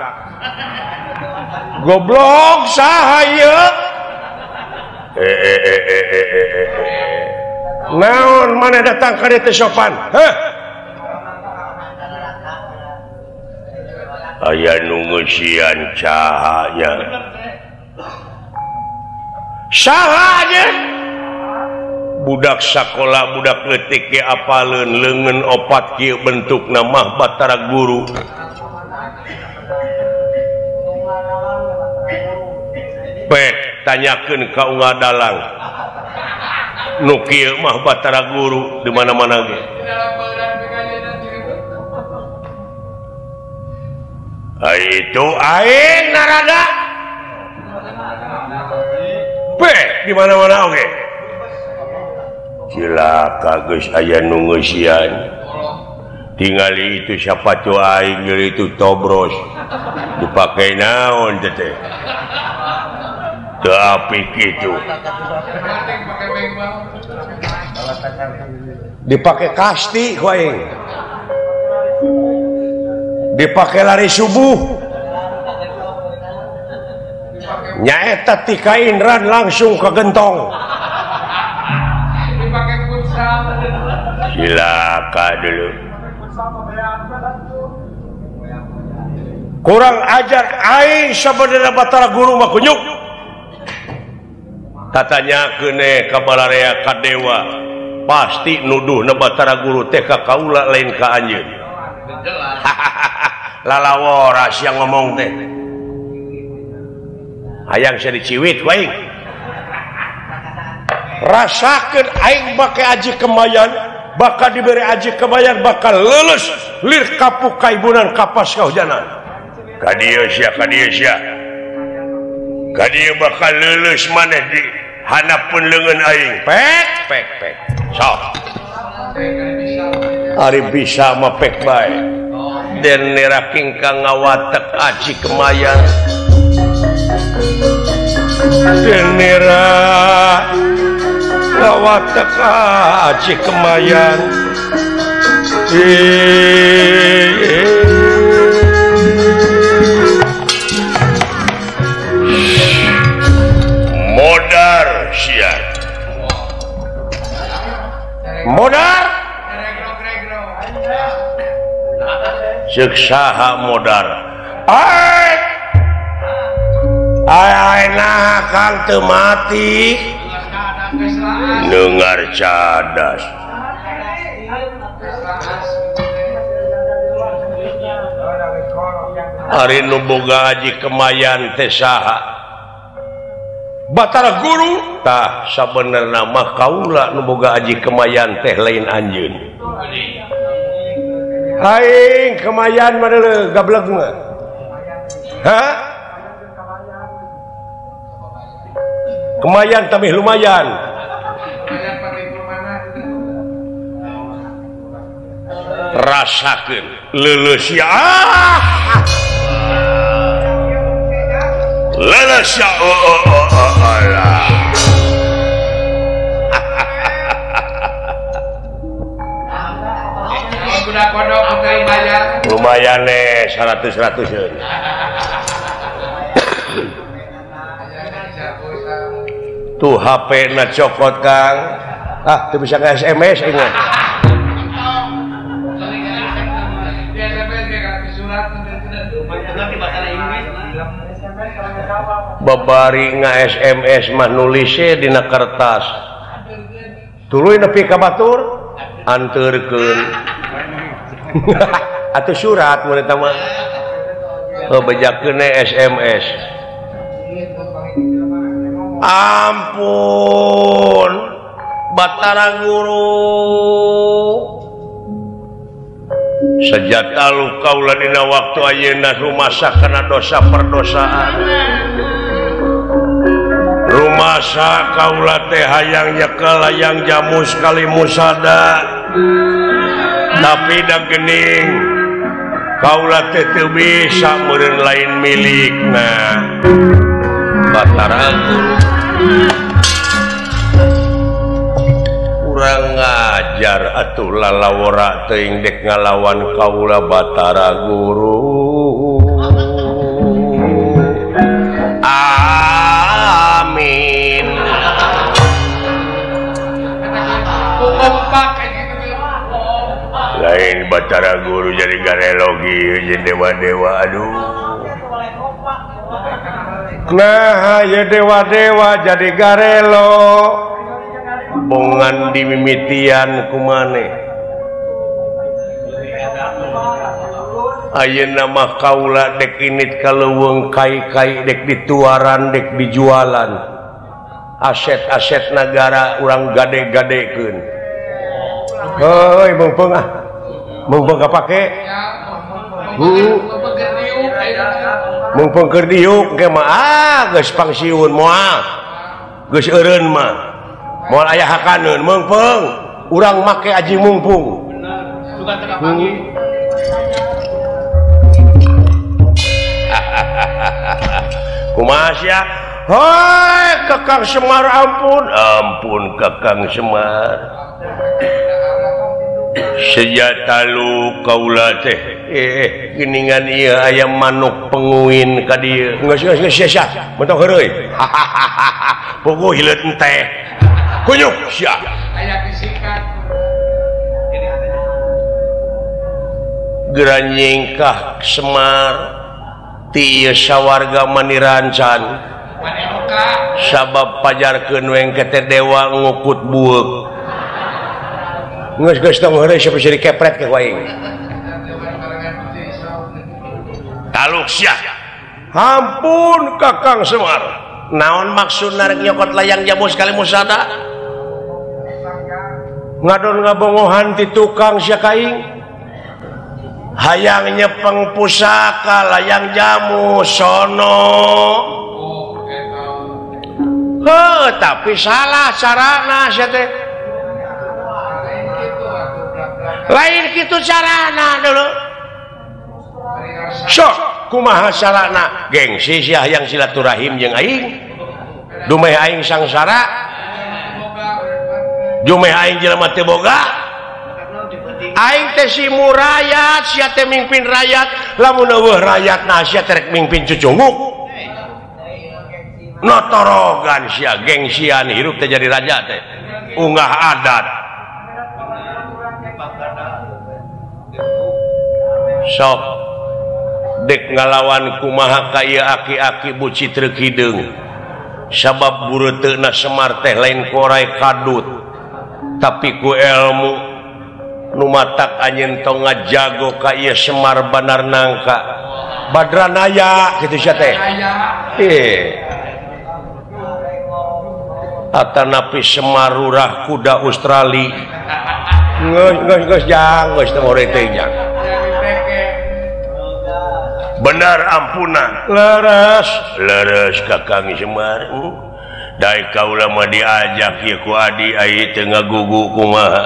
goblok saha ieu naon mana datang ka dieu teu sopan aya nu ngeusian cahaya saha aja budak sakola budak leutik ge apaleun leungeun opat kieu bentukna mah Batara Guru pek tanyakeun ka Unga Dalang nu kieu mah Batara Guru di mana-mana ge itu aing narada di mana-mana oge cilaka geus aya nu ngeusian tingali itu siapa tu aing geus itu tobros dipake naon teh teu apik kitu dipake kasti ku aing dipakai lari subuh nyaeta ti kainran langsung ke gentong dipakai futsal silaka dulu kurang ajar aing sabenerna Batara Guru mah kunyuk tatanya keune ka balarea ka dewa pasti nuduhna Batara Guru teh ka kaula lain ka anjeun lalawara siang ngomong teh hayang sia diciwit ku aing rasakeun aing bake aji kemayan bakal diberi aji kemayan bakal lulus lir kapuk kaibunan kapas kahujanan ka dieu sia bakal lulus maneh di hanapeun leungeun aing pek sok ari bisa mah pek bae dan neraking kang ngawatek aji kemayan dan nera ngawatek aji kemayan modar sia modar seksaha modar ai nah kang teu mati dengar cadas ari nu boga aji kemayan teh saha Batara Guru tah sabenerna mah kaula nu boga aji kemayan teh lain anjeun aing kemayan mah deuleu gableg mah kemayan tapi lumayan rasakeun leuleus ya leuleus ya lumayan 100 tuh HP na cokot kang tuh bisa nge SMS ingat babari nge SMS mah nulisnya dina kertas tuluy nepi ka batur anteurkeun atuh surat mun eta mah bejakeun SMS. Ampun Batara Guru sejata lu kaula dina waktu ayeuna rumasa kana dosa perdosaan. Rumasa kaula teh hayang nyekel hayang jamu sekali musada. Tapi da geuning kaula teh teu bisa meureun lain milikna. Batara Guru urang ngajar atuh lalawara teuing dek ngalawan kaula Batara Guru. Amin. Lain Batara Guru jadi garelogi jeung dewa-dewa aduh. Nah, ya dewa-dewa jadi garelo bongan di mimitian kumane. Ayeuna mah kaula dek init kaleuweung kai-kai dek dituaran dek dijualan. Aset-aset negara urang gade-gadekeun. Heuy mumpung mumpung kapake. Mumpung keur diuk ge mah geus pangsiun moal. Geus eureun mah. Moal aya hakaneun mumpung urang make aji mumpung. Sugan teu kapanggih. Kumaha sia? Hoi Kakang Semar ampun, ampun Kakang Semar. Sejata lu kaula teh geuningan ieu aya manuk penguin ka dieu. Geus sia mentok heureuy. Puguh hileut teh. Kunyuk sia. Aya kisikat. Geranyingkah Semar ti ieu sawarga manirancan. Sabab pajarkeun wengket dewa ngukut bueuk. Geus tong heureuy siapa jadi kepret ke aing. Taluk sia. Ampun Kakang Semar. Naon maksudna rek nyokot layang jamu sekali musada? Ngadon ngabongohan ti tukang sia ka aing. Hayang nyepeng pusaka layang jamu sono. Tapi salah carana sia teh. Lain kitu carana dulu. Sok kumaha carana? Gengsi sia hayang silaturahim jeung aing. Dumeh aing sangsara. Dumeh aing jelema teu boga. Aing teh si murayat, sia teh mimpin rakyat. Lamun eueuh rakyatna sia teh rek mimpin cucunguk. Notorogan sia gengsian hirup teh jadi raja teh. Unggah adat. Sok dek ngalawan kumaha ka ieu aki-aki buci treu hideung. Sabab bureuteuna Semar teh lain korai kadut. Tapi ku ilmu nu matak anjeun tong ngajago ka ieu Semar Bandar Nangka. Badranaya kitu sia teh. Atanapi Semar Lurah kuda Australia. Geus jang geus teu more teh jang. Benar ampuna. Leres Kakang Semar. Dai kaula mah diajak ieu ku adi ai teu ngagugu kumaha.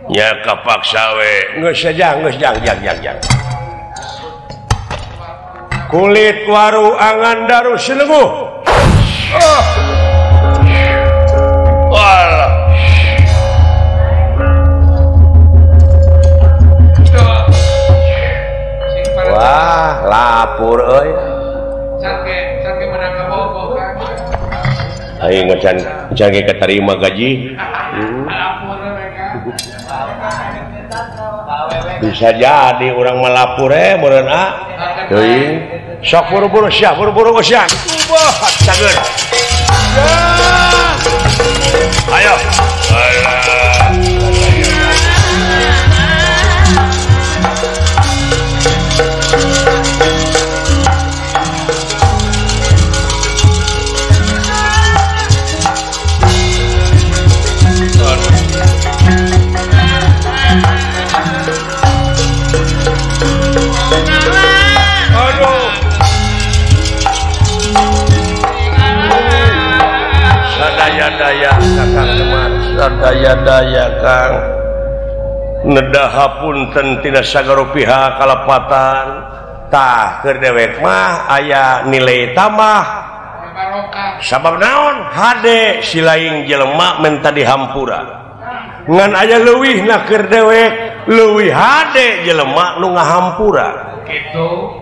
Nya kapaksa we. Geus jang jang. Kulit waru angan daru sileuguh. Walah. Wah, lapur euy. Can menang ka bogo kan. Aing can ge katarima gaji. Lapur mereka. Bisa jadi urang malapur meureun teuing. Sok buru-buru sia, buru-buru sia. Wah, sageun. Ayo. daya Kang nedahapun tina sagaro pihak kalepatan tah keur dewek mah aya nilai tambah sabab naon hade silaing jelema menta dihampura ngan aya leuwih na keur dewek leuwih hade jelema nu ngahampura gitu.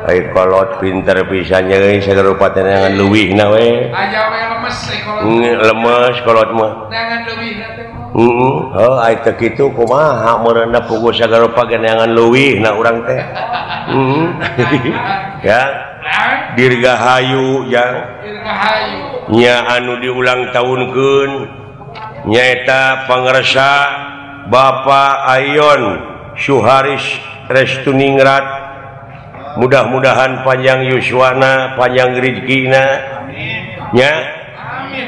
Ai kolot pinter pisan euy sagaro paten ngan leuwih na we Aja we lemes kolot. Lemes kolot mah Ngan leuwih na teh. Oh ai teh kitu kumaha meureunna puguh sagaro pageneangan leuwih na urang teh. Ya dirgahayu ya Dirgahayu nya anu diulang tahunkeun nyaeta pangarsa Bapak Ayon Syuharis Restuningrat mudah-mudahan panjang yuswana panjang rezekina nya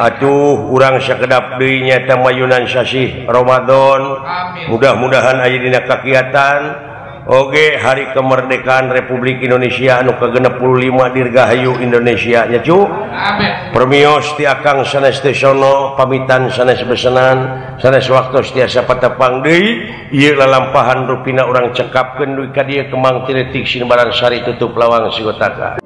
atuh urang sakedap deui nyaeta mayunan sasih Ramadan mudah-mudahan aya dina kakiatan oge hari kemerdekaan Republik Indonesia anu ke-65 dirgahayu Indonesia nya cu amin permios ti akang sanes teh sono pamitan sanes besenan sanes waktu tiasa patepang deui ieu lalampahan rupina urang cekapkeun duy ka dieu kemang tiletik sinebaran sari tutup lawang sigotaka